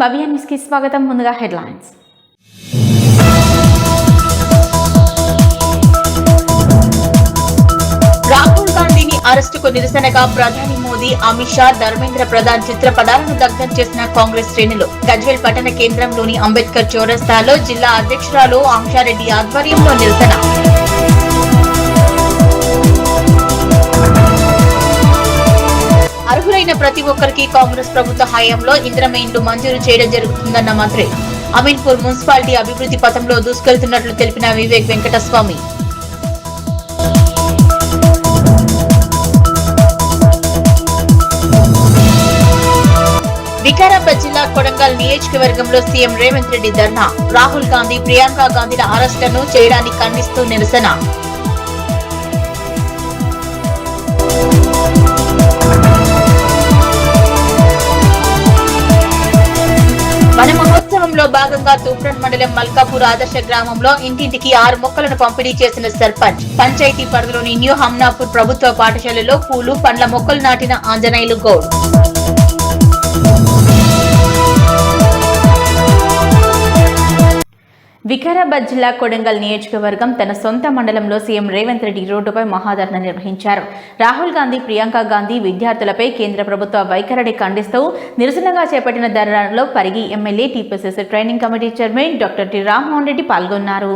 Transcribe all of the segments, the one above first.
భవ్య news కి స్వాగతం. ముందుగా హెడ్లైన్స్. రాహుల్ గాంధీని అరెస్టుకు నిరసనగా ప్రధాని మోదీ, అమిత్ షా, ధర్మేంద్ర ప్రధాన్ చిత్రపటాలను దగ్ధం చేసిన కాంగ్రెస్ శ్రేణులు. గజ్వేల్ పట్టణ కేంద్రంలోని అంబేద్కర్ చౌరస్తాలో జిల్లా అధ్యక్షురాలు ఆంక్షారెడ్డి ఆధ్వర్యంలో నిరసన. అర్హులైన ప్రతి ఒక్కరికి కాంగ్రెస్ ప్రభుత్వ హయాంలో ఇందిరమ్మ ఇండ్లు మంజూరు చేయడం జరుగుతుందన్న మంత్రి. అమీన్పూర్ మున్సిపాలిటీ అభివృద్ధి పథంలో దూసుకెళ్తున్నట్లు తెలిపిన వివేక్ వెంకటస్వామి. వికారాబాద్ జిల్లా కొడంగల్ నియోజకవర్గంలో సీఎం రేవంత్ రెడ్డి ధర్నా. రాహుల్ గాంధీ, ప్రియాంక గాంధీల అరెస్టులను చేయడాన్ని ఖండిస్తూ నిరసన. వన మహోత్సవంలో భాగంగా తూప్రన్ మండలం మల్కాపూర్ ఆదర్శ గ్రామంలో ఇంటింటికి 6 మొక్కలను పంపిణీ చేసిన సర్పంచ్. పంచాయతీ పరిధిలోని న్యూ హమ్నాపూర్ ప్రభుత్వ పాఠశాలలో పూలు, పండ్ల మొక్కలు నాటిన ఆంజనేయులు గౌడ్. వికారాబాద్ జిల్లా కొడంగల్ నియోజకవర్గం తన సొంత మండలంలో సీఎం రేవంత్ రెడ్డి రోడ్డుపై మహాధర్నా నిర్వహించారు. రాహుల్ గాంధీ, ప్రియాంక గాంధీ విద్యార్థులపై కేంద్ర ప్రభుత్వ వైఖరిని ఖండిస్తూ నిరసనగా చేపట్టిన ధర్నాలో Parigi MLA, TPCC training committee chairman doctor T Rammohan Reddy పాల్గొన్నారు.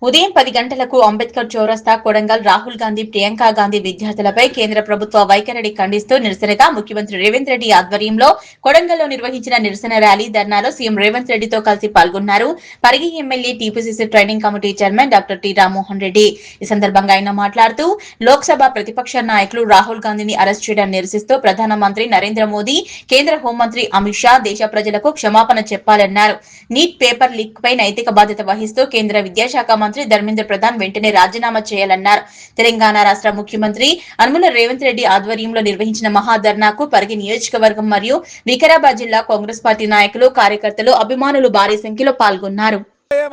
ఉదయం 10 గంటలకు అంబేద్కర్ చౌరస్తా కొడంగల్ రాహుల్ గాంధీ, ప్రియాంక గాంధీ విద్యార్థులపై కేంద్ర ప్రభుత్వ వైఖరిని ఖండిస్తూ నిరసనగా ముఖ్యమంత్రి రేవంత్ రెడ్డి ఆధ్వర్యంలో కొడంగల్లో నిర్వహించిన నిరసన ర్యాలీ ధర్నాలో సీఎం రేవంత్ రెడ్డితో కలిసి పాల్గొన్నారు. Parigi MLA, TPCC training committee chairman doctor T Rammohan Reddy. ఈ సందర్భంగా ఆయన మాట్లాడుతూ లోక్సభ ప్రతిపక్ష నాయకులు రాహుల్ గాంధీని అరెస్ట్ చేయడాన్ని నిరసిస్తూ ప్రధానమంత్రి నరేంద్ర మోదీ, కేంద్ర హోంమంత్రి అమిత్ షా దేశ ప్రజలకు క్షమాపణ చెప్పాలన్నారు. నీట్ పేపర్ లీక్ పై నైతిక బాధ్యత వహిస్తూ కేంద్ర విద్యాశాఖ మంత్రి ధర్మేంద్ర ప్రధాన్ వెంటనే రాజీనామా చేయాలన్నారు. తెలంగాణ రాష్ట్ర ముఖ్యమంత్రి యనమల రేవంత్ రెడ్డి ఆధ్వర్యంలో నిర్వహించిన మహాధర్నాకు పరిగి నియోజకవర్గం మరియు వికారాబాద్ జిల్లా కాంగ్రెస్ పార్టీ నాయకులు, కార్యకర్తలు, అభిమానులు భారీ సంఖ్యలో పాల్గొన్నారు.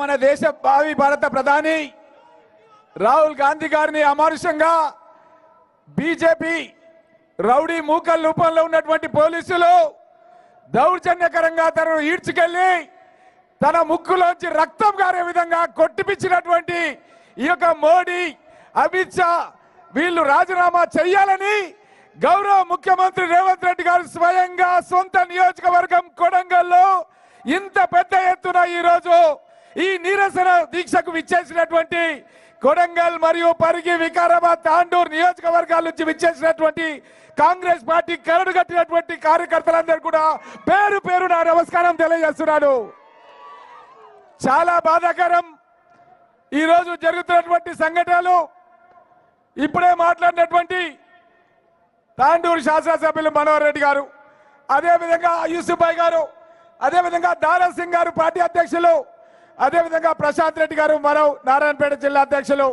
మన దేశ భావి భారత ప్రధాని రాహుల్ గాంధీ గారిని అమానుషంగా బీజేపీ రౌడీ మూకల్ రూపంలో ఉన్నటువంటి పోలీసులు దౌర్జన్యకరంగా తనను ఈడ్చుకెళ్లి తన ముక్కులోంచి రక్తం గారే విధంగా కొట్టిపించినటువంటి ఈ యొక్క మోడీ, అమిత్ షా వీళ్ళు రాజీనామా చెయ్యాలని గౌరవ ముఖ్యమంత్రి రేవంత్ రెడ్డి గారు స్వయంగా సొంత నియోజకవర్గం కొడంగల్లో ఇంత పెద్ద ఎత్తున ఈ రోజు ఈ నిరసన దీక్షకు విచ్చేసినటువంటి కొడంగల్ మరియు పరిగి, వికారాబాద్, తాండూర్ నియోజకవర్గాల నుంచి విచ్చేసినటువంటి కాంగ్రెస్ పార్టీ కరడు కట్టినటువంటి కార్యకర్తలందరూ కూడా పేరు పేరు నా నమస్కారం తెలియజేస్తున్నాను. చాలా బాధాకరం ఈరోజు జరుగుతున్నటువంటి సంఘటనలు. ఇప్పుడే మాట్లాడినటువంటి తాండూరు శాసనసభ్యులు మనోహర్ రెడ్డి గారు, అదేవిధంగా యూసుఫ్ భాయ్ గారు, అదేవిధంగా దారా సింగ్ గారు పార్టీ అధ్యక్షులు, అదేవిధంగా ప్రశాంత్ రెడ్డి గారు మరో నారాయణపేట జిల్లా అధ్యక్షులు,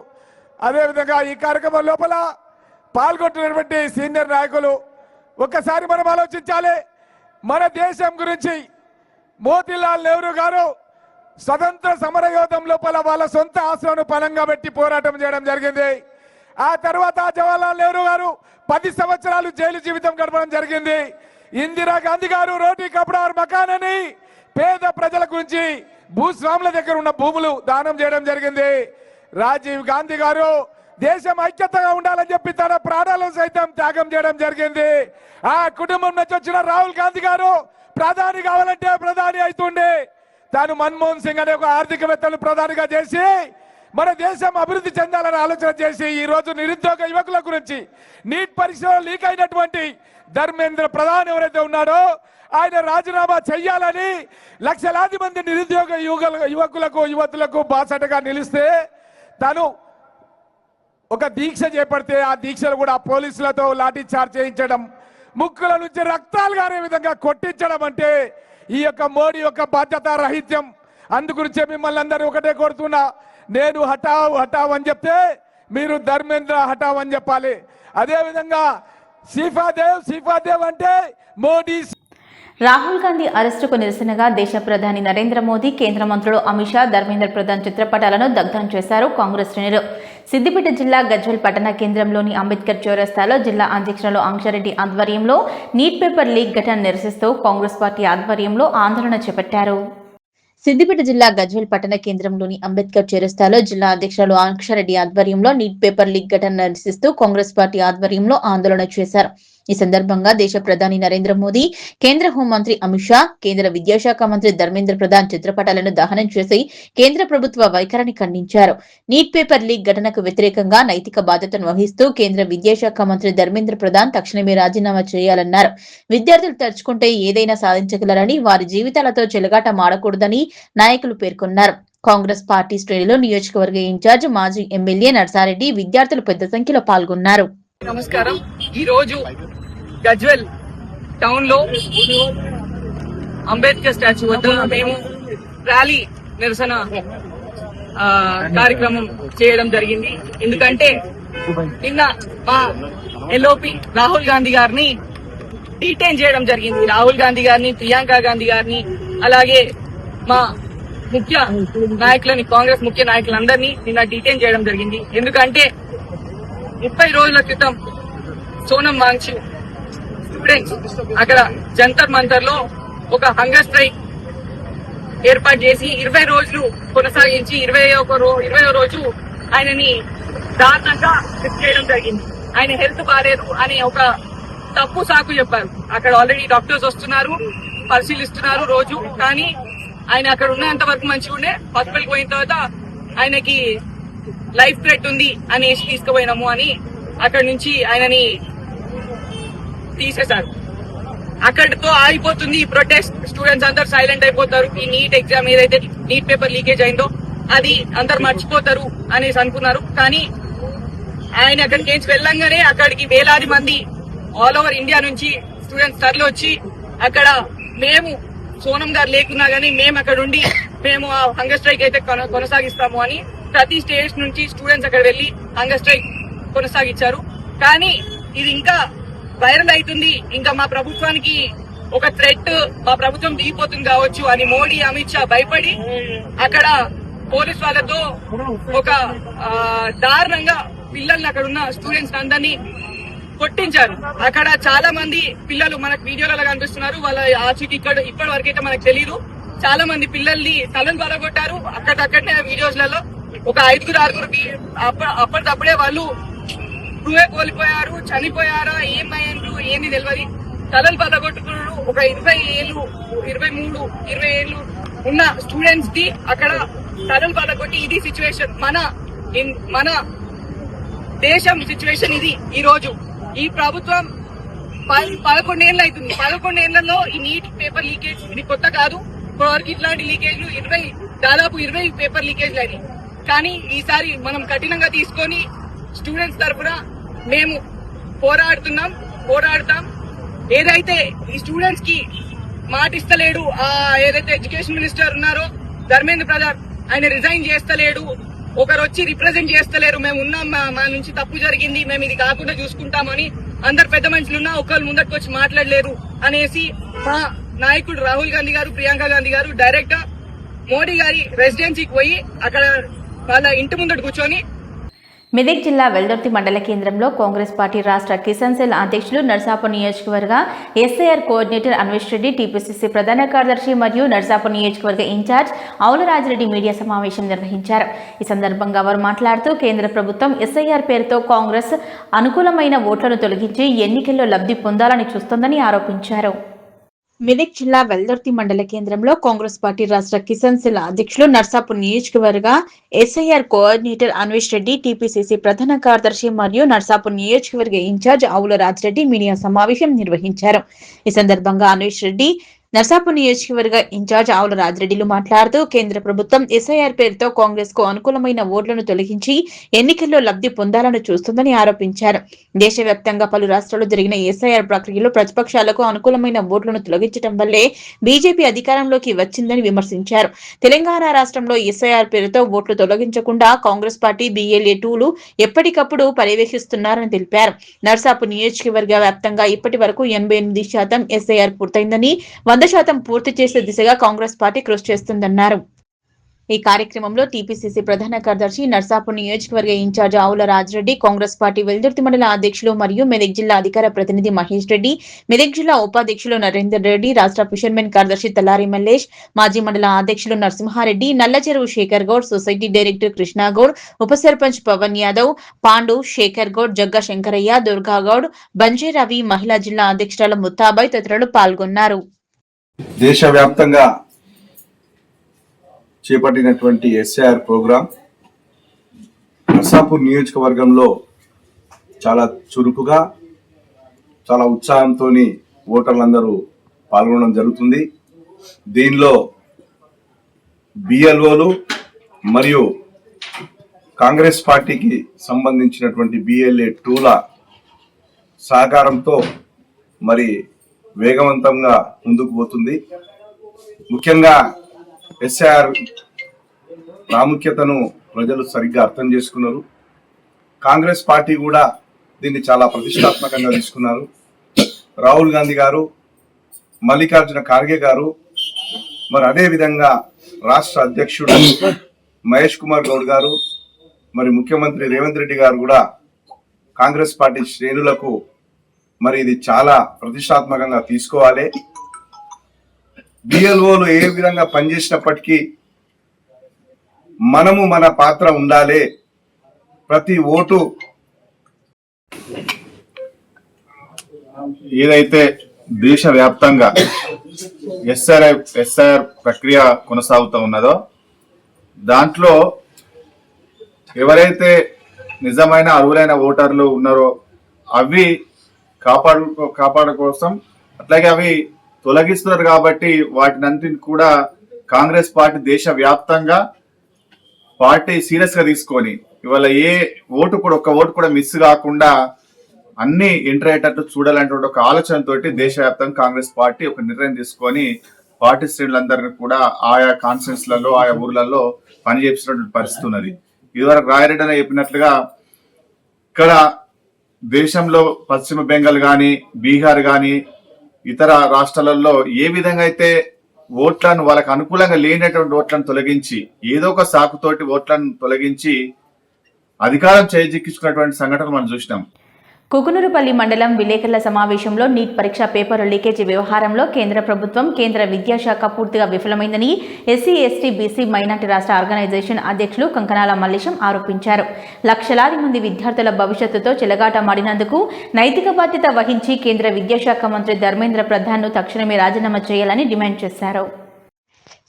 అదేవిధంగా ఈ కార్యక్రమం లోపల పాల్గొంటున్నటువంటి సీనియర్ నాయకులు, ఒక్కసారి మనం ఆలోచించాలి. మన దేశం గురించి మోతీలాల్ నెహ్రూ గారు స్వతంత్ర సమరయోధం లోపల వాళ్ళ సొంత ఆశలను పలంగా పెట్టి పోరాటం చేయడం జరిగింది. ఆ తర్వాత జవహర్లాల్ నెహ్రూ గారు 10 సంవత్సరాలు జైలు జీవితం గడపడం జరిగింది. ఇందిరా గాంధీ గారు రోటీ కపడా మకాన్ అని పేద ప్రజల గురించి భూస్వాముల దగ్గర ఉన్న భూములు దానం చేయడం జరిగింది. రాజీవ్ గాంధీ గారు దేశం ఐక్యతగా ఉండాలని చెప్పి తన ప్రాణాలను సైతం త్యాగం చేయడం జరిగింది. ఆ కుటుంబం నుంచి వచ్చిన రాహుల్ గాంధీ గారు ప్రధాని కావాలంటే ప్రధాని అవుతుండే. తాను మన్మోహన్ సింగ్ అనే ఒక ఆర్థికవేత్తను ప్రధానిగా చేసి మన దేశం అభివృద్ధి చెందాలని ఆలోచన చేసి ఈ రోజు నిరుద్యోగ యువకుల గురించి నీట్ పరీక్షలో లీక్ అయినటువంటి ధర్మేంద్ర ప్రధాన్ ఎవరైతే ఉన్నాడో ఆయన రాజీనామా చెయ్యాలని లక్షలాది మంది నిరుద్యోగ యువకులకు, యువతులకు బాసటగా నిలిస్తే తాను ఒక దీక్ష చేపడితే ఆ దీక్షలు కూడా పోలీసులతో లాఠీ చార్జ్ చేయించడం, ముక్కుల నుంచి రక్తాలు గారే విధంగా కొట్టించడం అంటే ఈ యొక్క మోడీ యొక్క బాధ్యత రహిత్యం. అందుగురించే మిమ్మల్ని అందరూ ఒకటే కోరుతున్నా, నేను హఠావ్ హఠావ్ అని చెప్తే మీరు ధర్మేంద్ర హఠావ్ అని చెప్పాలి. అదేవిధంగా సీఫాదేవ్ అంటే మోడీ. రాహుల్ గాంధీ అరెస్టుకు నిరసనగా దేశ ప్రధాని నరేంద్ర మోదీ, కేంద్ర మంత్రులు అమిత్ షా, ధర్మేంద్ర ప్రధాన్ చిత్రపటాలను దగ్ధం చేశారు కాంగ్రెస్ శ్రేణులు. సిద్దిపేట జిల్లా గజ్వేల్ పట్టణ కేంద్రంలోని అంబేద్కర్ చౌరస్తాలో జిల్లా అధ్యక్షులు అంక్షరెడ్డి ఆధ్వర్యంలో నీట్ పేపర్ లీక్ ఘటన నిరసిస్తూ కాంగ్రెస్ పార్టీ ఆధ్వర్యంలో ఆందోళన చేపట్టారు. సిద్దిపేట జిల్లా గజ్వేల్ పట్టణ కేంద్రంలోని అంబేద్కర్ చౌరస్తాలో జిల్లా అధ్యక్షులు అంక్షరెడ్డి ఆధ్వర్యంలో నీట్ పేపర్ లీక్ ఘటన నిరసిస్తూ కాంగ్రెస్ పార్టీ ఆధ్వర్యంలో ఆందోళన చేశారు. ఈ సందర్భంగా దేశ ప్రధాని నరేంద్ర మోదీ, కేంద్ర హోంమంత్రి అమిత్ షా, కేంద్ర విద్యాశాఖ మంత్రి ధర్మేంద్ర ప్రధాన్ చిత్రపటాలను దహనం చేసి కేంద్ర ప్రభుత్వ వైఖరిని ఖండించారు. నీట్ పేపర్ లీక్ ఘటనకు వ్యతిరేకంగా నైతిక బాధ్యతను వహిస్తూ కేంద్ర విద్యాశాఖ మంత్రి ధర్మేంద్ర ప్రధాన్ తక్షణమే రాజీనామా చేయాలన్నారు. విద్యార్థులు తలుచుకుంటే ఏదైనా సాధించగలరని, వారి జీవితాలతో చెలగాట మాడకూడదని నాయకులు పేర్కొన్నారు. కాంగ్రెస్ పార్టీ శ్రేణిలో నియోజకవర్గ ఇన్ఛార్జ్ మాజీ ఎమ్మెల్యే నర్సారెడ్డి విద్యార్థులు పెద్ద సంఖ్యలో పాల్గొన్నారు. నమస్కారం. ఈ రోజు గజ్వేల్ టౌన్ లో అంబేద్కర్ స్టాచ్యూ వద్ద మేము ర్యాలీ నిరసన కార్యక్రమం చేయడం జరిగింది. ఎందుకంటే నిన్న మా ఎల్ఓపి రాహుల్ గాంధీ గారిని డీటైన్ చేయడం జరిగింది. రాహుల్ గాంధీ గారిని, ప్రియాంక గాంధీ గారిని, అలాగే మా ముఖ్య నాయకులని, కాంగ్రెస్ ముఖ్య నాయకులందరినీ నిన్న డీటైన్ చేయడం జరిగింది. ఎందుకంటే 30 రోజుల క్రితం సోనం వాంగ్చు స్టూడెంట్స్ అక్కడ జంతర్ మంతర్ లో ఒక హంగర్ స్ట్రైక్ ఏర్పాటు చేసి 20 రోజులు కొనసాగించి 20వ రోజు ఆయనని దారుణంగా లిఫ్ట్ చేయడం జరిగింది. ఆయన హెల్త్ బాలేదు అని ఒక తప్పు సాకు చెప్పారు. అక్కడ ఆల్రెడీ డాక్టర్స్ వస్తున్నారు, పరిశీలిస్తున్నారు రోజు. కానీ ఆయన అక్కడ ఉన్నంత వరకు మంచిగా ఉండే, హాస్పిటల్కి పోయిన తర్వాత ఆయనకి లైఫ్ థ్రెట్ ఉంది అనేసి తీసుకుపోయినాము అని అక్కడి నుంచి ఆయనని తీసేశారు. అక్కడితో ఆగిపోతుంది ఈ ప్రొటెస్ట్. స్టూడెంట్స్ అందరు సైలెంట్ అయిపోతారు. ఈ నీట్ ఎగ్జామ్ ఏదైతే నీట్ పేపర్ లీకేజ్ అయిందో అది అందరు మర్చిపోతారు అనేసి అనుకున్నారు. కానీ ఆయన అక్కడికి వెళ్ళంగానే అక్కడికి వేలాది మంది ఆల్ ఓవర్ ఇండియా నుంచి స్టూడెంట్స్ తరలి వచ్చి అక్కడ మేము సోనం గారు లేకున్నా గానీ మేము అక్కడ ఉండి మేము ఆ హంగర్ స్ట్రైక్ అయితే కొనసాగిస్తాము అని ప్రతి స్టేట్ నుంచి స్టూడెంట్స్ అక్కడ వెళ్లి హంగర్ స్ట్రైక్ కొనసాగించారు. కానీ ఇది ఇంకా వైరల్ అవుతుంది. ఇంకా మా ప్రభుత్వానికి ఒక థ్రెట్, మా ప్రభుత్వం దిగిపోతుంది కావచ్చు అని మోడీ, అమిత్ షా భయపడి అక్కడ పోలీస్ వాళ్ళతో ఒక దారుణంగా పిల్లల్ని, అక్కడ ఉన్న స్టూడెంట్స్ అందరినీ కొట్టించారు. అక్కడ చాలా మంది పిల్లలు మనకు వీడియోలలో కనిపిస్తున్నారు. వాళ్ళ ఆచూకీ ఇప్పటి వరకైతే మనకు తెలియదు. చాలా మంది పిల్లల్ని తలను పలగొట్టారు. అక్కడనే వీడియోస్లలో ఒక 5-6 అప్పటికప్పుడే వాళ్ళు నువ్వే కోల్పోయారు, చనిపోయారా, ఏమయ్యారు ఏంది తెలియదు. తలలు పలగొట్టుకున్నారు. ఒక 20 ఏళ్ళు, 23, 20 ఏళ్ళు ఉన్న స్టూడెంట్స్ కి అక్కడ తలలు పలగొట్టి ఇది సిచ్యువేషన్. మన దేశం సిచ్యువేషన్ ఇది. ఈ రోజు ఈ ప్రభుత్వం 11 ఏళ్ళు అవుతుంది. 11 ఏళ్లలో ఈ నీట్ పేపర్ లీకేజ్ ఇది కొత్త కాదు. ఇప్పటివరకు ఇట్లాంటి లీకేజ్లు దాదాపు 20 పేపర్ లీకేజ్లు అయినాయి. కానీ ఈసారి మనం కఠినంగా తీసుకొని స్టూడెంట్స్ తరఫున మేము పోరాడతాం. ఏదైతే ఈ స్టూడెంట్స్ కి మాట ఇస్తలేడు, ఏదైతే ఎడ్యుకేషన్ మినిస్టర్ ఉన్నారో ధర్మేంద్ర ప్రధాన్, ఆయన రిజైన్ చేస్తలేడు, ఒకరు వచ్చి రిప్రజెంట్ చేస్తలేరు. మేము ఉన్నాం, మా నుంచి తప్పు జరిగింది, మేము ఇది కాకుండా చూసుకుంటామని అందరు పెద్ద మనుషులున్నా ఒకళ్ళు ముందరికి వచ్చి మాట్లాడలేరు అనేసి మా నాయకుడు రాహుల్ గాంధీ గారు, ప్రియాంక గాంధీ గారు డైరెక్ట్ గా మోడీ గారి రెసిడెన్సీకి పోయి అక్కడ వాళ్ళ ఇంటి ముందట కూర్చొని. మెదక్ జిల్లా వెల్దుర్తి మండల కేంద్రంలో కాంగ్రెస్ పార్టీ రాష్ట్ర కిసాన్ సెల్ అధ్యక్షులు, నర్సాపూర్ నియోజకవర్గ SIR coordinator Anvesh Reddy, TPCC ప్రధాన కార్యదర్శి మరియు నర్సాపూర్ నియోజకవర్గ ఇన్ఛార్జ్ ఆవుల రాజిరెడ్డి మీడియా సమావేశం నిర్వహించారు. ఈ సందర్భంగా వారు మాట్లాడుతూ కేంద్ర ప్రభుత్వం ఎస్ఐఆర్ పేరుతో కాంగ్రెస్ అనుకూలమైన ఓట్లను తొలగించి ఎన్నికల్లో లబ్ధి పొందాలని చూస్తోందని ఆరోపించారు. మెదక్ జిల్లా వెల్దుర్తి మండల కేంద్రంలో కాంగ్రెస్ పార్టీ రాష్ట్ర కిసాన్ సెల్ అధ్యక్షులు, నర్సాపూర్ నియోజకవర్గ SIR coordinator Anvesh Reddy, TPCC ప్రధాన కార్యదర్శి మరియు నర్సాపూర్ నియోజకవర్గ ఇన్ఛార్జ్ ఆవుల రాజిరెడ్డి మీడియా సమావేశం నిర్వహించారు. ఈ సందర్భంగా అన్వేష్ రెడ్డి, నర్సాపూర్ నియోజకవర్గ ఇన్ఛార్జ్ ఆవుల రాజిరెడ్డిలు మాట్లాడుతూ కేంద్ర ప్రభుత్వం ఎస్ఐఆర్ పేరుతో కాంగ్రెస్ కు అనుకూలమైన ఓట్లను తొలగించి ఎన్నికల్లో లబ్ధి పొందాలని చూస్తుందని ఆరోపించారు. దేశవ్యాప్తంగా పలు రాష్ట్రాల్లో జరిగిన ఎస్ఐఆర్ ప్రక్రియలో ప్రతిపక్షాలకు అనుకూలమైన ఓట్లను తొలగించడం వల్లే బీజేపీ అధికారంలోకి వచ్చిందని విమర్శించారు. తెలంగాణ రాష్ట్రంలో ఎస్ఐఆర్ పేరుతో ఓట్లు తొలగించకుండా కాంగ్రెస్ పార్టీ BLA-2లు ఎప్పటికప్పుడు పర్యవేక్షిస్తున్నారని తెలిపారు. నర్సాపూర్ నియోజకవర్గ వ్యాప్తంగా ఇప్పటి వరకు 88% ఎస్ఐఆర్ పూర్తయిందని, 100% పూర్తి చేసే దిశగా కాంగ్రెస్ పార్టీ కృషి చేస్తుందన్నారు. ఈ కార్యక్రమంలో టీపీసీసీ ప్రధాన కార్యదర్శి నర్సాపూర్ నియోజకవర్గ ఇన్ఛార్జ్ ఆవుల రాజిరెడ్డి, కాంగ్రెస్ పార్టీ వెల్దుర్తి మండల అధ్యక్షులు మరియు మెదక్ జిల్లా అధికార ప్రతినిధి మహేష్ రెడ్డి, మెదక్ జిల్లా ఉపాధ్యక్షులు నరేందర్ రెడ్డి, రాష్ట్ర ఫిషర్మెన్ కార్యదర్శి తలారి మల్లేష్, మాజీ మండల అధ్యక్షులు నరసింహారెడ్డి, నల్లచెరువు శేఖర్ గౌడ్, సొసైటీ డైరెక్టర్ కృష్ణాగౌడ్, ఉప సర్పంచ్ పవన్ యాదవ్, పాండు, శేఖర్ గౌడ్, జగ్గ శంకరయ్య, దుర్గాగౌడ్, బంజేరవి, మహిళా జిల్లా అధ్యక్షురాలు ముత్తాబాయ్ తదితరులు పాల్గొన్నారు. దేశవ్యాప్తంగా చేపట్టినటువంటి ఎస్ఐఆర్ ప్రోగ్రాం నర్సాపూర్ నియోజకవర్గంలో చాలా చురుకుగా, చాలా ఉత్సాహంతో ఓటర్లందరూ పాల్గొనడం జరుగుతుంది. దీనిలో బిఎల్ఓలు మరియు కాంగ్రెస్ పార్టీకి సంబంధించినటువంటి బిఎల్ఏ 2ల సహకారంతో మరి వేగవంతంగా ముందుకు పోతుంది. ముఖ్యంగా ఎస్ఐఆర్ ప్రాముఖ్యతను ప్రజలు సరిగ్గా అర్థం చేసుకున్నారు. కాంగ్రెస్ పార్టీ కూడా దీన్ని చాలా ప్రతిష్టాత్మకంగా తీసుకున్నారు. రాహుల్ గాంధీ గారు, మల్లికార్జున ఖార్గే గారు, మరి అదేవిధంగా రాష్ట్ర అధ్యక్షుడు మహేష్ కుమార్ గౌడ్ గారు, మరి ముఖ్యమంత్రి రేవంత్ రెడ్డి గారు కూడా కాంగ్రెస్ పార్టీ శ్రేణులకు మరి ఇది చాలా ప్రతిష్టాత్మకంగా తీసుకోవాలి. బిఎల్ఓలు ఏ విధంగా పనిచేసినప్పటికీ మనము మన పాత్ర ఉండాలి. ప్రతి ఓటు ఏదైతే దేశవ్యాప్తంగా ఎస్ఐఆర్ ప్రక్రియ కొనసాగుతూ ఉన్నదో దాంట్లో ఎవరైతే నిజమైన అర్హులైన ఓటర్లు ఉన్నారో అవి కాపాడు కోసం, అట్లాగే అవి తొలగిస్తున్నారు కాబట్టి వాటినంటిని కూడా కాంగ్రెస్ పార్టీ దేశవ్యాప్తంగా పార్టీ సీరియస్ గా తీసుకొని ఇవాళ ఒక్క ఓటు కూడా మిస్ కాకుండా అన్ని ఎంటర్ అయ్యేటట్టు చూడాలనేటువంటి ఒక ఆలోచనతోటి దేశవ్యాప్తంగా కాంగ్రెస్ పార్టీ ఒక నిర్ణయం తీసుకొని పార్టీ శ్రేణులందరినీ కూడా ఆయా కాన్స్టిట్యూన్సీలలో, ఆయా ఊర్లలో పనిచేస్తున్నటువంటి పరిస్థితి ఉన్నది. ఇదివరకు రాయరెడ్డి అని చెప్పినట్లుగా ఇక్కడ దేశంలో పశ్చిమ బెంగాల్ కానీ, బీహార్ కానీ, ఇతర రాష్ట్రాలలో ఏ విధంగా అయితే ఓట్లను వాళ్ళకు అనుకూలంగా లేనటువంటి ఓట్లను తొలగించి ఏదో ఒక సాకుతోటి ఓట్లను తొలగించి అధికారం చేజిక్కించుకున్నటువంటి సంఘటన మనం చూసినాం. కుకునూరుపల్లి మండలం విలేకరుల సమావేశంలో నీట్ పరీక్ష పేపరు లీకేజీ వ్యవహారంలో కేంద్ర ప్రభుత్వం, కేంద్ర విద్యాశాఖ పూర్తిగా విఫలమైందని ఎస్సీ, ఎస్టీ, బీసీ, మైనార్టీ రాష్ట్ర ఆర్గనైజేషన్ అధ్యక్షులు కంకనాల మల్లేశం ఆరోపించారు. లక్షలాది మంది విద్యార్థుల భవిష్యత్తుతో చెలగాటమాడినందుకు నైతిక బాధ్యత వహించి కేంద్ర విద్యాశాఖ మంత్రి ధర్మేంద్ర ప్రధాన్ను తక్షణమే రాజీనామా చేయాలని డిమాండ్ చేశారు.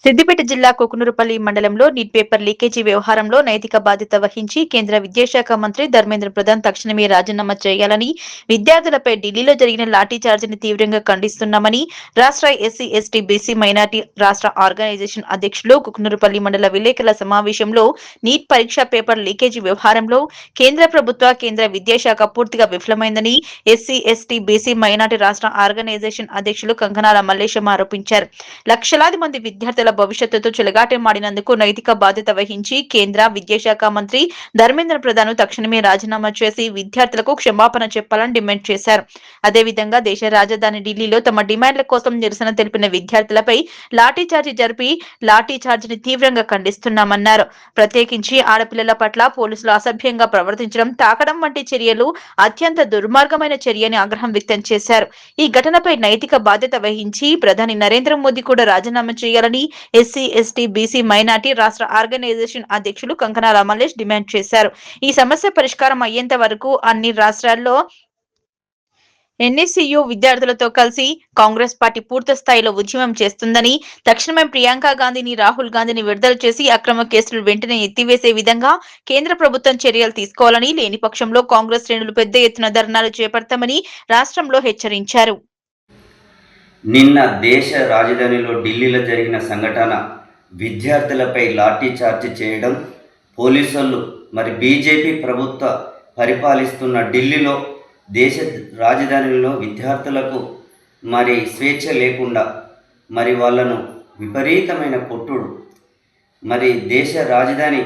సిద్దిపేట జిల్లా కుకునూరుపల్లి మండలంలో నీట్ పేపర్ లీకేజీ వ్యవహారంలో నైతిక బాధ్యత వహించి కేంద్ర విద్యాశాఖ మంత్రి ధర్మేంద్ర ప్రధాన్ తక్షణమే రాజీనామా చేయాలని, విద్యార్థులపై ఢిల్లీలో జరిగిన లాఠీచార్జిని తీవ్రంగా ఖండిస్తున్నామని రాష్ట్ర ఎస్సీ, ఎస్టీ, బీసీ, మైనార్టీ రాష్ట్ర ఆర్గనైజేషన్ అధ్యక్షులు కుకునూరుపల్లి మండల విలేకరుల సమావేశంలో నీట్ పరీక్ష పేపర్ లీకేజీ వ్యవహారంలో కేంద్ర ప్రభుత్వ, కేంద్ర విద్యాశాఖ పూర్తిగా విఫలమైందని ఎస్సీ, ఎస్టీ, బీసీ, మైనార్టీ రాష్ట్ర ఆర్గనైజేషన్ అధ్యక్షులు కంకనాల మల్లేశం ఆరోపించారు. లక్షలాది మంది విద్యార్థుల భవిష్యత్తుతో చెలగాటమాడినందుకు నైతిక బాధ్యత వహించి కేంద్ర విద్యాశాఖ మంత్రి ధర్మేంద్ర ప్రధాన్ తక్షణమే రాజీనామా చేసి విద్యార్థులకు క్షమాపణ చెప్పాలని డిమాండ్ చేశారు. అదేవిధంగా దేశ రాజధాని ఢిల్లీలో తమ డిమాండ్ల కోసం నిరసన తెలిపిన విద్యార్థులపై లాఠీచార్జి జరిపి లాఠీచార్జిని తీవ్రంగా ఖండిస్తున్నామన్నారు. ప్రత్యేకించి ఆడపిల్లల పట్ల పోలీసులు అసభ్యంగా ప్రవర్తించడం, తాకడం వంటి చర్యలు అత్యంత దుర్మార్గమైన చర్యని ఆగ్రహం వ్యక్తం చేశారు. ఈ ఘటనపై నైతిక బాధ్యత వహించి ప్రధాని నరేంద్ర మోదీ కూడా రాజీనామా చేయాలని ఎస్సీ, ఎస్టీ, బీసీ, మైనార్టీ రాష్ట్ర ఆర్గనైజేషన్ అధ్యక్షులు కంకనాల మల్లేష్ డిమాండ్ చేశారు. ఈ సమస్య పరిష్కారం అయ్యేంత వరకు అన్ని రాష్ట్రాల్లో ఎన్ఎస్సీయూ విద్యార్థులతో కలిసి కాంగ్రెస్ పార్టీ పూర్తి స్థాయిలో ఉద్యమం చేస్తుందని, తక్షణమే ప్రియాంక గాంధీని, రాహుల్ గాంధీని విడుదల చేసి అక్రమ కేసులు వెంటనే ఎత్తివేసే విధంగా కేంద్ర ప్రభుత్వం చర్యలు తీసుకోవాలని, లేని పక్షంలో కాంగ్రెస్ శ్రేణులు పెద్ద ఎత్తున ధర్నాలు చేపడతామని రాష్ట్రంలో హెచ్చరించారు. నిన్న దేశ రాజధానిలో ఢిల్లీలో జరిగిన సంఘటన విద్యార్థులపై లాఠీచార్జ్ చేయడం, పోలీసులు మరి బీజేపీ ప్రభుత్వ పరిపాలిస్తున్న ఢిల్లీలో దేశ రాజధానిలో విద్యార్థులకు మరి స్వేచ్ఛ లేకుండా మరి వాళ్ళను విపరీతమైన కొట్టుడు, మరి దేశ రాజధాని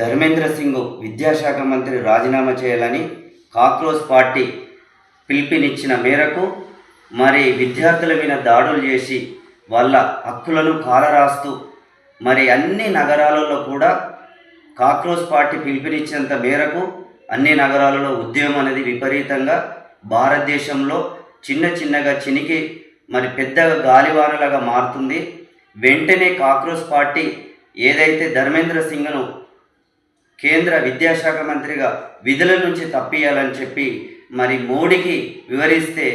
ధర్మేంద్ర సింగ్ విద్యాశాఖ మంత్రి రాజీనామా చేయాలని కాక్రోచ్ పార్టీ పిలుపునిచ్చిన మేరకు మరి విద్యార్థుల మీద దాడులు చేసి వాళ్ళ హక్కులను కాలరాస్తూ మరి అన్ని నగరాలలో కూడా కాక్రోచ్ పార్టీ పిలుపునిచ్చినంత మేరకు అన్ని నగరాలలో ఉద్యమం అనేది విపరీతంగా భారతదేశంలో చిన్నగా చినికి మరి పెద్దగా గాలివానలాగా మారుతుంది. వెంటనే కాక్రోచ్ పార్టీ ఏదైతే ధర్మేంద్ర సింగ్ను కేంద్ర విద్యాశాఖ మంత్రిగా విధుల నుంచి తప్పియాలని చెప్పి మరి మోడీకి వివరిస్తే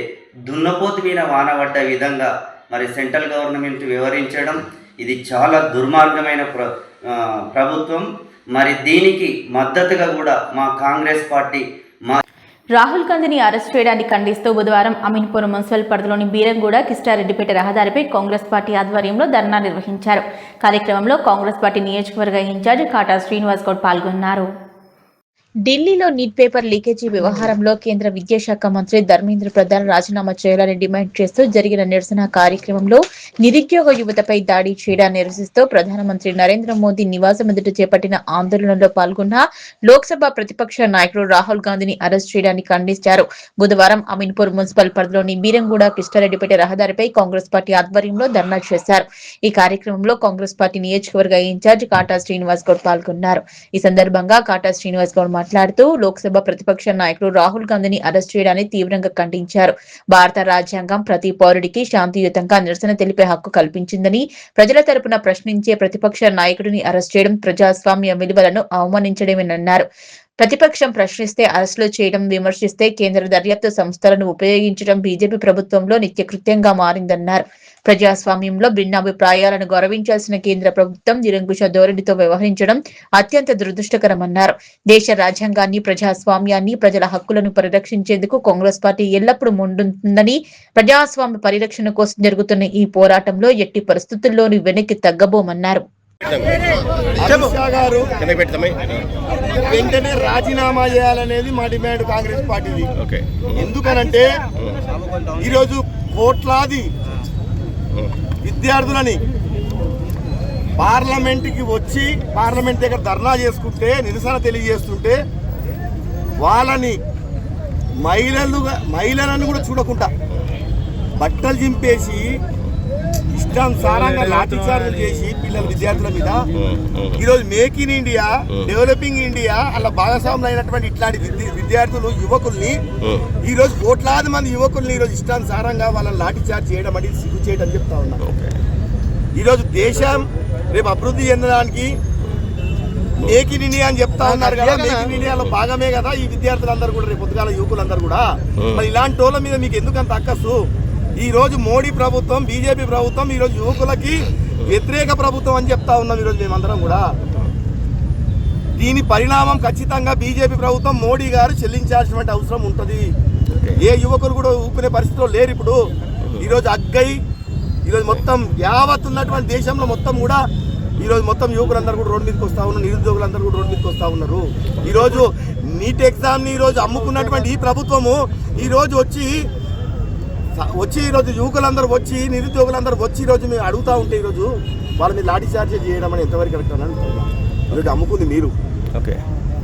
దున్నపోతు మీద వానబడ్డ విధంగా మరి సెంట్రల్ గవర్నమెంట్ వివరించడం ఇది చాలా దుర్మార్గమైన ప్రభుత్వం. మరి దీనికి మద్దతుగా కూడా మా కాంగ్రెస్ పార్టీ రాహుల్ గాంధీని అరెస్ట్ చేయడాన్ని ఖండిస్తూ బుధవారం అమీన్పూర్ మున్సిపల్ పరిధిలోని బీరంగూడ కిస్టారెడ్డిపేట రహదారిపై కాంగ్రెస్ పార్టీ ఆధ్వర్యంలో ధర్నా నిర్వహించారు. కార్యక్రమంలో కాంగ్రెస్ పార్టీ నియోజకవర్గ ఇన్ఛార్జ్ కాటా శ్రీనివాస్ గౌడ్ పాల్గొన్నారు. ఢిల్లీలో నీట్ పేపర్ లీకేజీ వ్యవహారంలో కేంద్ర విద్యాశాఖ మంత్రి ధర్మేంద్ర ప్రధాన్ రాజీనామా చేయాలని డిమాండ్ చేస్తూ జరిగిన నిరసన కార్యక్రమంలో నిరుద్యోగ యువతపై దాడి చేయడాన్ని నిరసిస్తూ ప్రధానమంత్రి నరేంద్ర మోదీ నివాసం ఎదుట చేపట్టిన ఆందోళనలో పాల్గొన్న లోక్సభ ప్రతిపక్ష నాయకుడు రాహుల్ గాంధీని అరెస్ట్ చేయడాన్ని ఖండించారు. బుధవారం అమీన్పూర్ మున్సిపల్ పరిధిలోని బీరంగూడ కిస్టారెడ్డిపేట రహదారిపై కాంగ్రెస్ పార్టీ ఆధ్వర్యంలో ధర్నా చేశారు. ఈ కార్యక్రమంలో కాంగ్రెస్ పార్టీ నియోజకవర్గ ఇన్ఛార్జ్ కాటా శ్రీనివాస్ గౌడ్ పాల్గొన్నారు. ఈ సందర్భంగా కాటా శ్రీనివాస్ గౌడ్ మాట్లాడుతూ లోక్సభ ప్రతిపక్ష నాయకుడు రాహుల్ గాంధీని అరెస్ట్ చేయడాన్ని తీవ్రంగా ఖండించారు. భారత రాజ్యాంగం ప్రతి పౌరుడికి శాంతియుతంగా నిరసన తెలిపే హక్కు కల్పించిందని, ప్రజల తరపున ప్రశ్నించే ప్రతిపక్ష నాయకుడిని అరెస్ట్ చేయడం ప్రజాస్వామ్య విలువలను అవమానించడమేనన్నారు. ప్రతిపక్షం ప్రశ్నిస్తే అరెస్టులు చేయడం, విమర్శిస్తే కేంద్ర దర్యాప్తు సంస్థలను ఉపయోగించడం బీజేపీ ప్రభుత్వంలో నిత్యకృత్యంగా మారిందన్నారు. ప్రజాస్వామ్యంలో భిన్నాభిప్రాయాలను గౌరవించాల్సిన కేంద్ర ప్రభుత్వం నిరంకుశ ధోరణితో వ్యవహరించడం అత్యంత దురదృష్టకరమన్నారు. దేశ రాజ్యాంగాన్ని, ప్రజాస్వామ్యాన్ని, ప్రజల హక్కులను పరిరక్షించేందుకు కాంగ్రెస్ పార్టీ ఎల్లప్పుడూ ముందుంటుందని, ప్రజాస్వామ్య పరిరక్షణ కోసం జరుగుతున్న ఈ పోరాటంలో ఎట్టి పరిస్థితుల్లోనూ వెనక్కి తగ్గబోమన్నారు. వెంటనే రాజీనామా చేయాలనేది మా డిమాండ్ కాంగ్రెస్ పార్టీది. ఎందుకనంటే ఈరోజు కోట్లాది విద్యార్థులని పార్లమెంట్కి వచ్చి పార్లమెంట్ దగ్గర ధర్నా చేసుకుంటే, నిరసన తెలియజేస్తుంటే వాళ్ళని మహిళలను కూడా చూడకుండా బట్టలు చింపేసి ఇష్టానుసారంగా లాఠీచార్జీలు చేసి పిల్లల విద్యార్థుల మీద ఈరోజు make in India, developing India అలా భాగస్వాములు అయినటువంటి ఇట్లాంటి విద్యార్థులు, యువకుల్ని ఈరోజు కోట్లాది మంది యువకుల్ని ఈరోజు ఇష్టానుసారంగా వాళ్ళని లాఠీచార్జ్ చేయడం అనేది సిగ్గు చేయడం చెప్తా ఉన్నా. ఈరోజు దేశం రేపు అభివృద్ధి చెందడానికి మేక్ ఇన్ ఇండియా అని చెప్తా ఉన్నారు కదా, మేక్ ఇన్ ఇండియాలో భాగమే కదా ఈ విద్యార్థులందరూ కూడా, రేపు పొద్దుగాల యువకులందరూ కూడా. మరి ఇలాంటి వాళ్ళ మీద మీకు ఎందుకంత అక్కసు? ఈ రోజు మోడీ ప్రభుత్వం, బీజేపీ ప్రభుత్వం ఈరోజు యువకులకి వ్యతిరేక ప్రభుత్వం అని చెప్తా ఉన్నాం ఈరోజు మేమందరం కూడా. దీని పరిణామం ఖచ్చితంగా బీజేపీ ప్రభుత్వం, మోడీ గారు చెల్లించాల్సినటువంటి అవసరం ఉంటుంది. ఏ యువకులు కూడా ఊపుకునే పరిస్థితిలో లేరు. ఇప్పుడు ఈరోజు అగ్గై ఈరోజు మొత్తం యావత్ ఉన్నటువంటి దేశంలో మొత్తం కూడా ఈరోజు మొత్తం యువకులందరూ కూడా రోడ్డు మీదకి వస్తూ ఉన్నారు, నిరుద్యోగులందరూ కూడా రోడ్డు మీదకి వస్తూ ఉన్నారు. ఈరోజు నీట్ ఎగ్జామ్ని ఈరోజు అమ్ముకున్నటువంటి ఈ ప్రభుత్వము ఈరోజు వచ్చి ఈరోజు యువకులందరూ వచ్చి, నిరుద్యోగులందరూ వచ్చి ఈరోజు మేము అడుగుతూ ఉంటే ఈరోజు వాళ్ళ మీద లాఠీ చార్జ్ చేయడం అని ఎంతవరకు కరెక్ట్ అని అనుకుంటున్నాం. ఈరోజు అమ్ముకుంది మీరు,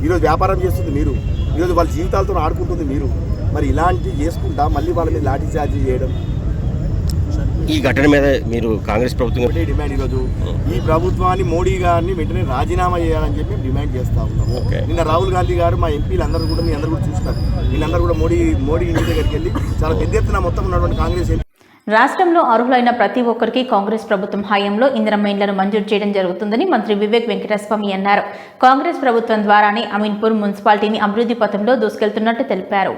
ఈరోజు వ్యాపారం చేస్తుంది మీరు, ఈరోజు వాళ్ళ జీవితాలతో ఆడుకుంటుంది మీరు. మరి ఇలాంటివి చేసుకుంటా మళ్ళీ వాళ్ళ మీద లాఠీ చార్జ్ చేయడం, ఈ ఘటన మీద మీరు కాంగ్రెస్ ప్రభుత్వం డిమాండ్ ఈరోజు ఈ ప్రభుత్వాన్ని, మోడీ గారిని వెంటనే రాజీనామా చేయాలని చెప్పి డిమాండ్ చేస్తా ఉన్నాము. నిన్న రాహుల్ గాంధీ గారు, మా ఎంపీలు అందరూ కూడా, మీ అందరూ కూడా చూస్తారు, వీళ్ళందరూ కూడా మోడీ ఇంటి దగ్గరికి వెళ్ళి చాలా పెద్ద ఎత్తున మొత్తం ఉన్నటువంటి కాంగ్రెస్ రాష్ట్రంలో అర్హులైన ప్రతి ఒక్కరికి కాంగ్రెస్ ప్రభుత్వం హయాంలో ఇందిరమ్మ ఇండ్లను మంజూరు చేయడం జరుగుతుందని మంత్రి వివేక్ వెంకటస్వామి అన్నారు. కాంగ్రెస్ ప్రభుత్వం ద్వారానే అమీన్పూర్ మున్సిపాలిటీని అభివృద్ధి పథంలో దూసుకెళ్తున్నట్టు తెలిపారు.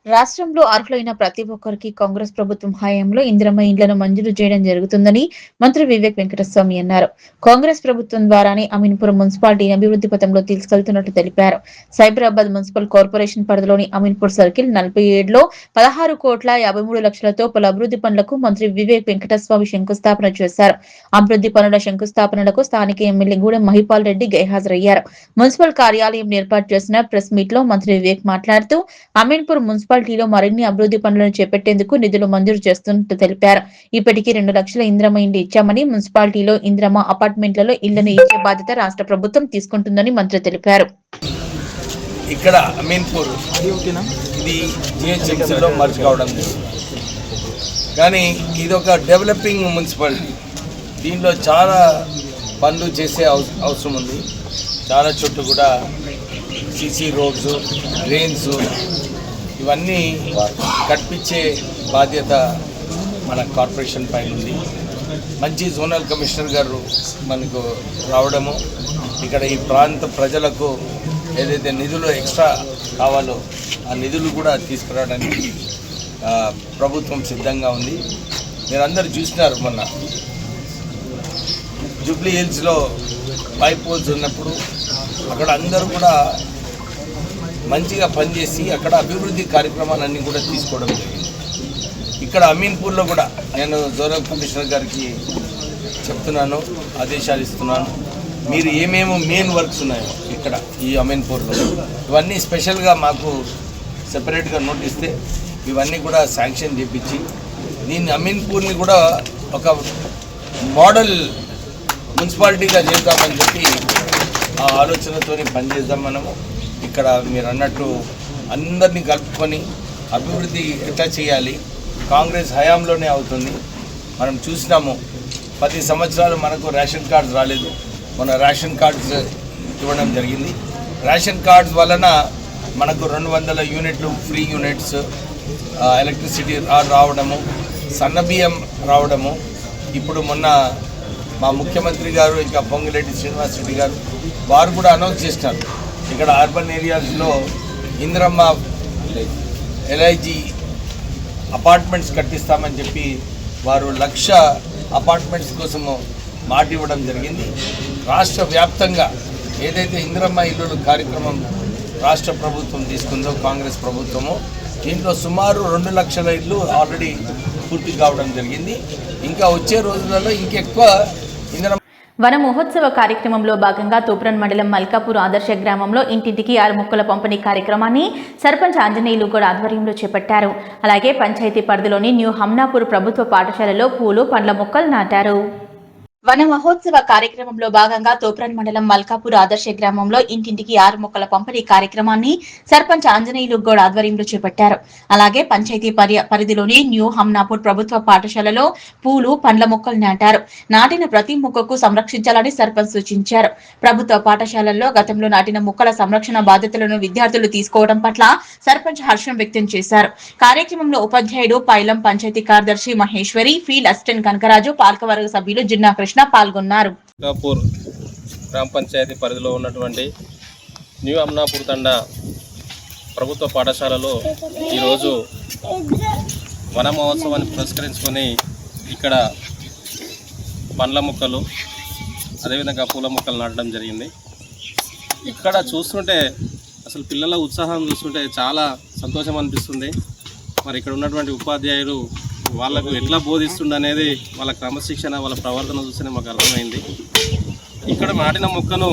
రాష్ట్రంలో అర్హులైన ప్రతి ఒక్కరికి కాంగ్రెస్ ప్రభుత్వం హయాంలో ఇందిరమ్మ ఇండ్లను మంజూరు చేయడం జరుగుతుందని మంత్రి వివేక్ వెంకటస్వామి అన్నారు. కాంగ్రెస్ ప్రభుత్వం ద్వారానే అమీన్పూర్ మున్సిపాలిటీని అభివృద్ధి పథంలో తీసుకెళ్తున్నట్టు తెలిపారు. సైబరాబాద్ మున్సిపల్ కార్పొరేషన్ పరిధిలోని అమీన్పూర్ సర్కిల్ 47లో 16,53,00,000తో పలు అభివృద్ధి పనులకు మంత్రి వివేక్ వెంకటస్వామి శంకుస్థాపన చేశారు. అభివృద్ధి పనుల శంకుస్థాపనలకు స్థానిక ఎమ్మెల్యే గూడెం మహిపాల్ రెడ్డి గైహాజరయ్యారు. మున్సిపల్ కార్యాలయం ఏర్పాటు చేసిన ప్రెస్ మీట్ లో మంత్రి వివేక్ మాట్లాడుతూ అమీన్పూర్ మున్సిపాలిటీలో మరిన్ని అభివృద్ధి పనులను చేపట్టేందుకు నిధులు మంజూరు చేస్తున్నట్టు తెలిపారు. ఇప్పటికీ 2 లక్షల ఇందిరమ్మ ఇండ్లు ఇచ్చామని, మున్సిపాలిటీలో ఇందిరమ్మ అపార్ట్మెంట్లలో ఇళ్లను ఇచ్చే బాధ్యత రాష్ట్ర ప్రభుత్వం తీసుకుంటుందని మంత్రి తెలిపారు. ఇక్కడ అమీన్పూర్ ఇది జిహెచ్ఎంసీలో మర్జ్ కావడం కానీ ఇది ఒక డెవలపింగ్ మున్సిపాలిటీ. దీనిలో చాలా పనులు చేసే అవసరం ఉంది. చాలా చోట్ల కూడా సీసీ రోడ్స్, డ్రైన్స్ ఇవన్నీ కట్టించే బాధ్యత మన కార్పొరేషన్ పైన ఉంది. మంచి జోనల్ కమిషనర్ గారు మనకు రావడము, ఇక్కడ ఈ ప్రాంత ప్రజలకు ఏదైతే నిధులు ఎక్స్ట్రా కావాలో ఆ నిధులు కూడా తీసుకురావడానికి ప్రభుత్వం సిద్ధంగా ఉంది. మీరందరూ చూసినారు మొన్న జూబ్లీ హిల్స్లో పైప్ పోల్స్ ఉన్నప్పుడు అక్కడ అందరూ కూడా మంచిగా పనిచేసి అక్కడ అభివృద్ధి కార్యక్రమాలన్నీ కూడా తీసుకోవడం జరిగింది. ఇక్కడ అమీన్పూర్లో కూడా నేను జోనల్ కమిషనర్ గారికి చెప్తున్నాను, ఆదేశాలు ఇస్తున్నాను. మీరు ఏమేమో మెయిన్ వర్క్స్ ఉన్నాయో ఇక్కడ ఈ అమీన్పూర్లో ఇవన్నీ స్పెషల్గా మాకు సెపరేట్గా నోట్ ఇస్తే ఇవన్నీ కూడా శాంక్షన్ చేపించి దీన్ని అమీన్పూర్ని కూడా ఒక మోడల్ మున్సిపాలిటీగా చేద్దామని చెప్పి ఆ ఆలోచనతో పనిచేద్దాం మనము. ఇక్కడ మీరు అన్నట్టు అందరినీ కలుపుకొని అభివృద్ధి ఎట్లా చేయాలి, కాంగ్రెస్ హయాంలోనే అవుతుంది. మనం చూసినాము 10 సంవత్సరాలు మనకు రేషన్ కార్డ్స్ రాలేదు. మన రేషన్ కార్డ్స్ ఇవ్వడం జరిగింది. రేషన్ కార్డ్స్ వలన మనకు 200 యూనిట్లు ఫ్రీ యూనిట్స్, ఎలక్ట్రిసిటీ రావడము, సన్నబియ్యం రావడము. ఇప్పుడు మొన్న మా ముఖ్యమంత్రి గారు ఇంకా పొంగిరెడ్డి శ్రీనివాస్ రెడ్డి గారు వారు కూడా అనౌన్స్ చేసినారు, ఇక్కడ అర్బన్ ఏరియాస్లో ఇందిరమ్మ ఎల్ఐజీ అపార్ట్మెంట్స్ కట్టిస్తామని చెప్పి వారు 1,00,000 అపార్ట్మెంట్స్ కోసము మాట ఇవ్వడం జరిగింది. రాష్ట్ర వ్యాప్తంగా ఏదైతే ఇందిరమ్మ ఇల్లులు కార్యక్రమం రాష్ట్ర ప్రభుత్వం తీసుకుందో కాంగ్రెస్ ప్రభుత్వము, దీంట్లో సుమారు 2 లక్షల ఇల్లు ఆల్రెడీ పూర్తి కావడం జరిగింది. ఇంకా వచ్చే రోజులలో ఇంకెక్కువ ఇందిరమ్మ వన మహోత్సవ కార్యక్రమంలో భాగంగా తూప్రన్ మండలం మల్కాపూర్ ఆదర్శ గ్రామంలో ఇంటింటికి 6 మొక్కల పంపిణీ కార్యక్రమాన్ని సర్పంచ్ ఆంజనేయులు కూడా ఆధ్వర్యంలో చేపట్టారు. అలాగే పంచాయతీ పరిధిలోని న్యూ హమ్నాపూర్ ప్రభుత్వ పాఠశాలలో పూలు, పండ్ల మొక్కలు నాటారు. వన మహోత్సవ కార్యక్రమంలో భాగంగా తోప్రన్ మండలం మల్కాపూర్ ఆదర్శ గ్రామంలో ఇంటింటికి 6 మొక్కల పంపిణీ కార్యక్రమాన్ని సర్పంచ్ ఆంజనేయులు గౌడ్ ఆధ్వర్యంలో చేపట్టారు. అలాగే పంచాయతీ పరిధిలోని న్యూ హమ్నాపూర్ ప్రభుత్వ పాఠశాలలో పూలు, పండ్ల మొక్కలు నాటారు. నాటిన ప్రతి మొక్కకు సంరక్షించాలని సర్పంచ్ సూచించారు. ప్రభుత్వ పాఠశాలల్లో గతంలో నాటిన మొక్కల సంరక్షణ బాధ్యతలను విద్యార్థులు తీసుకోవడం పట్ల సర్పంచ్ హర్షం వ్యక్తం చేశారు. కార్యక్రమంలో ఉపాధ్యాయుడు పైలం, పంచాయతీ కార్యదర్శి మహేశ్వరి, ఫీల్డ్ అసిస్టెంట్ కనకరాజు, పాలకవర్గ సభ్యులు జిన్నా పాల్గొన్నారు. మల్కాపూర్ గ్రామ పంచాయతీ పరిధిలో ఉన్నటువంటి న్యూ అమ్నాపూర్ తండ ప్రభుత్వ పాఠశాలలో ఈరోజు వన మహోత్సవాన్ని పురస్కరించుకొని ఇక్కడ పండ్ల మొక్కలు అదేవిధంగా పూల మొక్కలు నాటడం జరిగింది. ఇక్కడ చూస్తుంటే అసలు పిల్లల ఉత్సాహం చూస్తుంటే చాలా సంతోషం అనిపిస్తుంది. మరి ఇక్కడ ఉన్నటువంటి ఉపాధ్యాయులు వాళ్ళకు ఎట్లా బోధిస్తుండ అనేది వాళ్ళ క్రమశిక్షణ, వాళ్ళ ప్రవర్తన చూస్తేనే మాకు అర్థమైంది. ఇక్కడ నాటిన మొక్కను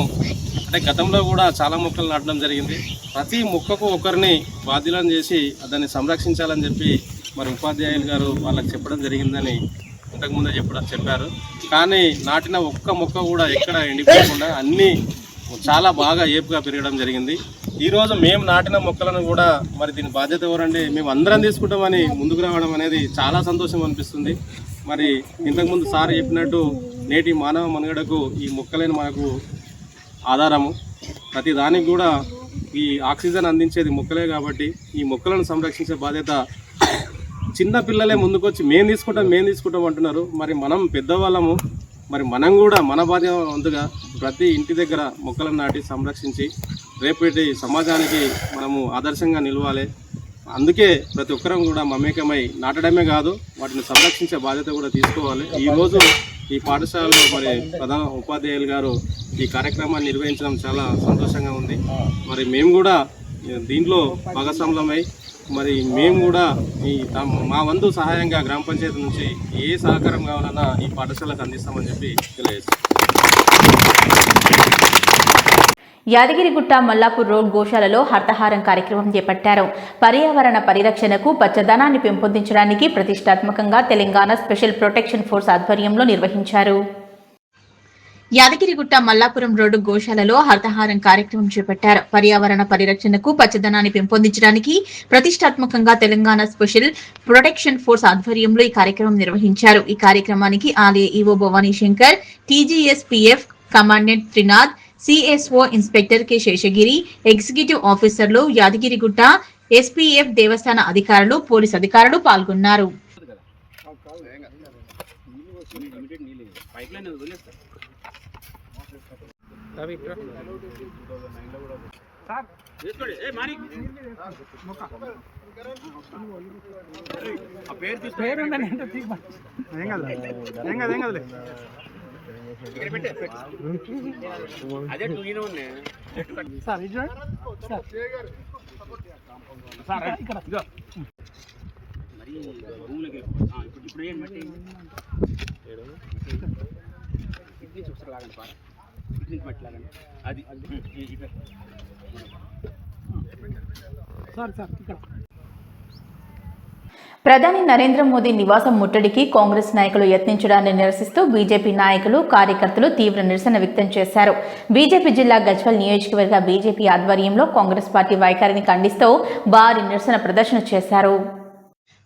అంటే గతంలో కూడా చాలా మొక్కలు నాటడం జరిగింది. ప్రతి మొక్కకు ఒకరిని బాధ్యులను చేసి దాన్ని సంరక్షించాలని చెప్పి మరి ఉపాధ్యాయులు గారు వాళ్ళకి చెప్పడం జరిగిందని ఇంతకుముందే చెప్పారు. కానీ నాటిన ఒక్క మొక్క కూడా ఎక్కడ ఎండిపోకుండా అన్నీ చాలా బాగా ఏపుగా పెరగడం జరిగింది. ఈరోజు మేము నాటిన మొక్కలను కూడా మరి దీని బాధ్యత ఎవరంటే మేము అందరం తీసుకుంటామని ముందుకు రావడం అనేది చాలా సంతోషం అనిపిస్తుంది. మరి ఇంతకుముందు సార్ చెప్పినట్టు నేటి మానవ మనుగడకు ఈ మొక్కలైన మనకు ఆధారము. ప్రతి దానికి కూడా ఈ ఆక్సిజన్ అందించేది మొక్కలే కాబట్టి ఈ మొక్కలను సంరక్షించే బాధ్యత చిన్న పిల్లలే ముందుకొచ్చి మేము తీసుకుంటాం అంటున్నారు. మరి మనం పెద్దవాళ్ళము, మరి మనం కూడా మన బాధ్యతగా ప్రతి ఇంటి దగ్గర మొక్కలను నాటి సంరక్షించి రేపటి సమాజానికి మనము ఆదర్శంగా నిలవాలి. అందుకే ప్రతి ఒక్కరం కూడా మమేకమై నాటడమే కాదు వాటిని సంరక్షించే బాధ్యత కూడా తీసుకోవాలి. ఈరోజు ఈ పాఠశాలలో మరి ప్రధాన ఉపాధ్యాయులు గారు ఈ కార్యక్రమాన్ని నిర్వహించడం చాలా సంతోషంగా ఉంది. మరి మేము కూడా దీంట్లో భాగస్వాములమై మరి మేము కూడా మా వంతు సహాయంగా గ్రామ పంచాయతీ నుంచి ఏ సహకారం కావాలన్నా ఈ పాఠశాలకు అందిస్తామని చెప్పి తెలియజేస్తాం. యాదగిరిగుట్ట మల్లాపూర్ రోడ్ గోశాలలో హర్తహారం కార్యక్రమం చేపట్టారు. పర్యావరణ పరిరక్షణకు పచ్చదనాన్ని పెంపొందించడానికి ప్రతిష్టాత్మకంగా తెలంగాణ స్పెషల్ ప్రొటెక్షన్ ఫోర్స్ ఆధ్వర్యంలో నిర్వహించారు. యాదగిరిగుట్ట మల్లాపురం రోడ్డు గోశాలలో హర్తహారం కార్యక్రమం చేపట్టారు. పర్యావరణ పరిరక్షణకు పచ్చదనాన్ని పెంపొందించడానికి ప్రతిష్టాత్మకంగా తెలంగాణ స్పెషల్ ప్రొటెక్షన్ ఫోర్స్ ఆధ్వర్యంలో ఈ కార్యక్రమం నిర్వహించారు. ఈ కార్యక్రమానికి ఆలయ EO Bhavani Shankar, TGSPF commandant Trinath, CSO inspector K Seshagiri, executive ఆఫీసర్లు, యాదగిరిగుట్ట ఎస్పీఎఫ్ దేవస్థాన అధికారులు, పోలీస్ అధికారులు పాల్గొన్నారు. ప్రధాని నరేంద్ర మోదీ నివాసం ముట్టడికి కాంగ్రెస్ నాయకులు యత్నించడాన్ని నిరసిస్తూ బీజేపీ నాయకులు, కార్యకర్తలు తీవ్ర నిరసన వ్యక్తం చేశారు. బీజేపీ జిల్లా గజ్వెల్ నియోజకవర్గ బీజేపీ ఆధ్వర్యంలో కాంగ్రెస్ పార్టీ వైఖరిని ఖండిస్తూ భారీ నిరసన ప్రదర్శన చేశారు.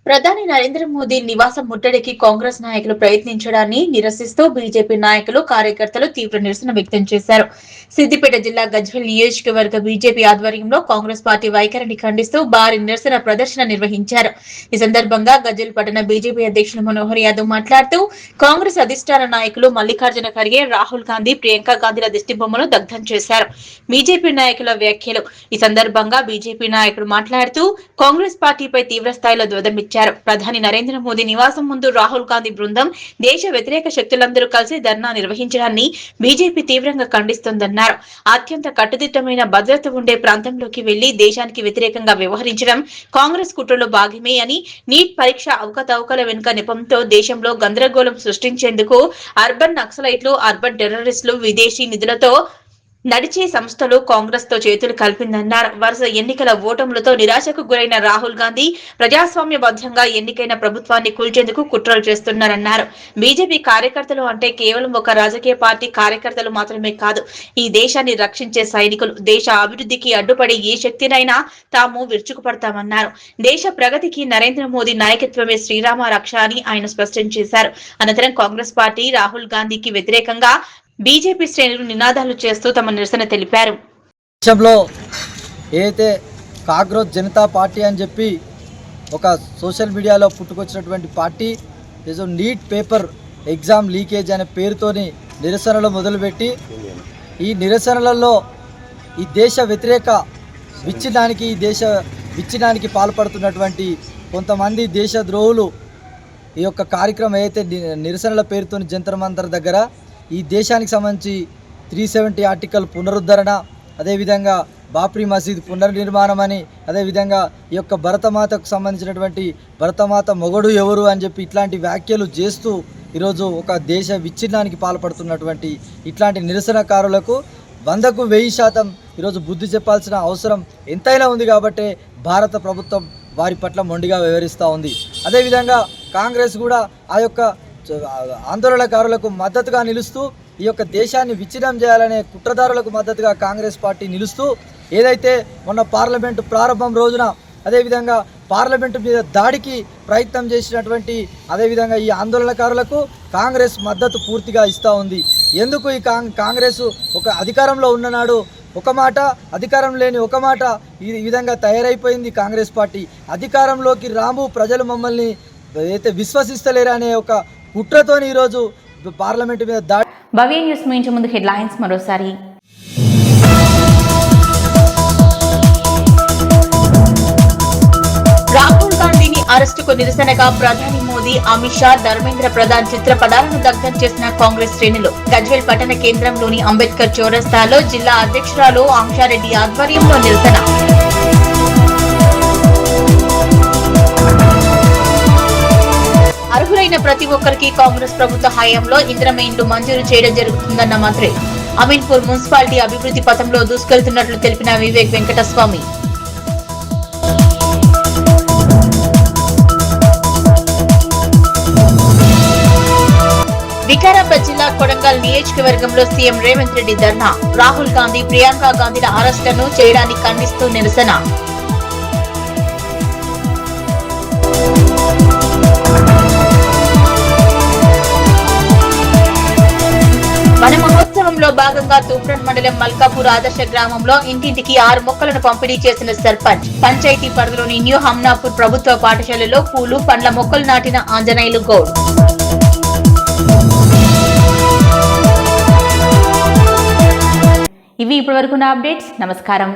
ప్రధాని నరేంద్ర మోదీ నివాసం ముట్టడికి కాంగ్రెస్ నాయకులు ప్రయత్నించడాన్ని నిరసిస్తూ బీజేపీ నాయకులు, కార్యకర్తలు తీవ్ర నిరసన వ్యక్తం చేశారు. సిద్దిపేట జిల్లా గజ్వెల్ నియోజకవర్గ బీజేపీ ఆధ్వర్యంలో కాంగ్రెస్ పార్టీ వైఖరిని ఖండిస్తూ భారీ నిరసన ప్రదర్శన నిర్వహించారు. ఈ సందర్భంగా గజ్వెల్ పట్టణ బీజేపీ అధ్యక్షులు మనోహర్ యాదవ్ మాట్లాడుతూ కాంగ్రెస్ అధిష్టాన నాయకులు మల్లికార్జున ఖర్గే, రాహుల్ గాంధీ, ప్రియాంక గాంధీల దిష్టిబొమ్మను దగ్ధం చేశారు. బీజేపీ నాయకుల వ్యాఖ్యలు. ఈ సందర్భంగా బీజేపీ నాయకుడు మాట్లాడుతూ కాంగ్రెస్ పార్టీపై తీవ్ర స్థాయిలో ధ్వజమిచ్చారు. ప్రధాని నరేంద్ర మోదీ నివాసం ముందు రాహుల్ గాంధీ బృందం, దేశ వ్యతిరేక శక్తులందరూ కలిసి ధర్నా నిర్వహించడాన్ని బీజేపీ తీవ్రంగా ఖండిస్తోందన్నారు. అత్యంత కట్టుదిట్టమైన భద్రత ఉండే ప్రాంతంలోకి వెళ్లి దేశానికి వ్యతిరేకంగా వ్యవహరించడం కాంగ్రెస్ కుట్రలో భాగమే అని, నీట్ పరీక్ష అవకతవకల వెనుక నెపంతో దేశంలో గందరగోళం సృష్టించేందుకు అర్బన్ నక్సలైట్లు, అర్బన్ టెర్రరిస్టులు, విదేశీ నిధులతో నడిచే సంస్థలు కాంగ్రెస్ తో చేతులు కలిపిందన్నారు. వరుస ఎన్నికల ఓటములతో నిరాశకు గురైన రాహుల్ గాంధీ ప్రజాస్వామ్యబద్ధంగా ఎన్నికైన ప్రభుత్వాన్ని కూల్చేందుకు కుట్రలు చేస్తున్నారన్నారు. బీజేపీ కార్యకర్తలు అంటే కేవలం ఒక రాజకీయ పార్టీ కార్యకర్తలు మాత్రమే కాదు, ఈ దేశాన్ని రక్షించే సైనికులు. దేశ అభివృద్ధికి అడ్డుపడే ఏ శక్తినైనా తాము విరుచుకుపడతామన్నారు. దేశ ప్రగతికి నరేంద్ర మోదీ నాయకత్వమే శ్రీరామ రక్ష అని ఆయన స్పష్టం చేశారు. అనంతరం కాంగ్రెస్ పార్టీ రాహుల్ గాంధీకి వ్యతిరేకంగా బీజేపీ శ్రేణులు నినాదాలు చేస్తూ తమ నిరసన తెలిపారు. దేశంలో ఏదైతే కాంగ్రెస్ జనతా పార్టీ అని చెప్పి ఒక సోషల్ మీడియాలో పుట్టుకొచ్చినటువంటి పార్టీ ఏదో నీట్ పేపర్ ఎగ్జామ్ లీకేజ్ అనే పేరుతోని నిరసనలు మొదలుపెట్టి ఈ నిరసనలలో ఈ దేశ వ్యతిరేక విచ్ఛిన్నానికి పాల్పడుతున్నటువంటి కొంతమంది దేశద్రోహులు ఈ యొక్క కార్యక్రమం ఏదైతే నిరసనల పేరుతోని జంతర్ మంతర్ దగ్గర ఈ దేశానికి సంబంధించి 370 ఆర్టికల్ పునరుద్ధరణ, అదేవిధంగా బాబ్రీ మసీద్ పునర్నిర్మాణం అని, అదేవిధంగా ఈ యొక్క భరతమాతకు సంబంధించినటువంటి భరతమాత మొగడు ఎవరు అని చెప్పి ఇట్లాంటి వ్యాఖ్యలు చేస్తూ ఈరోజు ఒక దేశ విచ్ఛిన్నానికి పాల్పడుతున్నటువంటి ఇట్లాంటి నిరసనకారులకు 100కు 1000% ఈరోజు బుద్ధి చెప్పాల్సిన అవసరం ఎంతైనా ఉంది. కాబట్టి భారత ప్రభుత్వం వారి పట్ల మొండిగా వ్యవహరిస్తూ ఉంది. అదేవిధంగా కాంగ్రెస్ కూడా ఆ యొక్క ఆందోళనకారులకు మద్దతుగా నిలుస్తూ ఈ యొక్క దేశాన్ని విచ్ఛిన్నం చేయాలనే కుట్రదారులకు మద్దతుగా కాంగ్రెస్ పార్టీ నిలుస్తూ ఏదైతే మొన్న పార్లమెంటు ప్రారంభం రోజున అదేవిధంగా పార్లమెంటు మీద దాడికి ప్రయత్నం చేసినటువంటి అదేవిధంగా ఈ ఆందోళనకారులకు కాంగ్రెస్ మద్దతు పూర్తిగా ఇస్తూ ఉంది. ఎందుకు ఈ కాంగ్రెస్ ఒక అధికారంలో ఉన్ననాడు ఒక మాట, అధికారం లేని ఒక మాట, ఈ విధంగా తయారైపోయింది కాంగ్రెస్ పార్టీ. అధికారంలోకి రాము, ప్రజలు మమ్మల్ని అయితే విశ్వసిస్తలేరనే ఒక కుట్రతోని ఈరోజు పార్లమెంటు మీద దాడి. భవ్య న్యూస్ ముగించే ముందు హెడ్లైన్స్ మరోసారి. రాహుల్ గాంధీని అరెస్టుకు నిరసనగా ప్రధాని మోదీ, అమిత్ షా, ధర్మేంద్ర ప్రధాన్ చిత్రపటాలను దగ్ధం చేసిన కాంగ్రెస్ శ్రేణులు. గజ్వేల్ పట్టణ కేంద్రంలోని అంబేద్కర్ చౌరస్తాలో జిల్లా అధ్యక్షురాలు ఆంక్షారెడ్డి ఆధ్వర్యంలో నిరసన. అర్హులైన ప్రతి ఒక్కరికి కాంగ్రెస్ ప్రభుత్వ హయాంలో ఇందిరమ్మ ఇండ్లు మంజూరు చేయడం జరుగుతుందన్న మంత్రి. అమీన్పూర్ మున్సిపాలిటీ అభివృద్ధి పథంలో దూసుకెళ్తున్నట్లు తెలిపిన వివేక్ వెంకటస్వామి. వికారాబాద్ జిల్లా కొడంగల్ నియోజకవర్గంలో సీఎం రేవంత్ రెడ్డి ధర్నా. రాహుల్ గాంధీ, ప్రియాంక గాంధీల అరెస్టులను చేయడాన్ని ఖండిస్తూ నిరసన. వన మహోత్సవంలో భాగంగా తూప్రన్ మండలం మల్కాపూర్ ఆదర్శ గ్రామంలో ఇంటింటికి 6 మొక్కలను పంపిణీ చేసిన సర్పంచ్. పంచాయతీ పరిధిలోని న్యూ హమ్నాపూర్ ప్రభుత్వ పాఠశాలలో పూలు పండ్ల మొక్కలు నాటిన ఆంజనేయులు గౌడ్. ఇవి ఇప్పటివరకున్న అప్డేట్స్. నమస్కారం.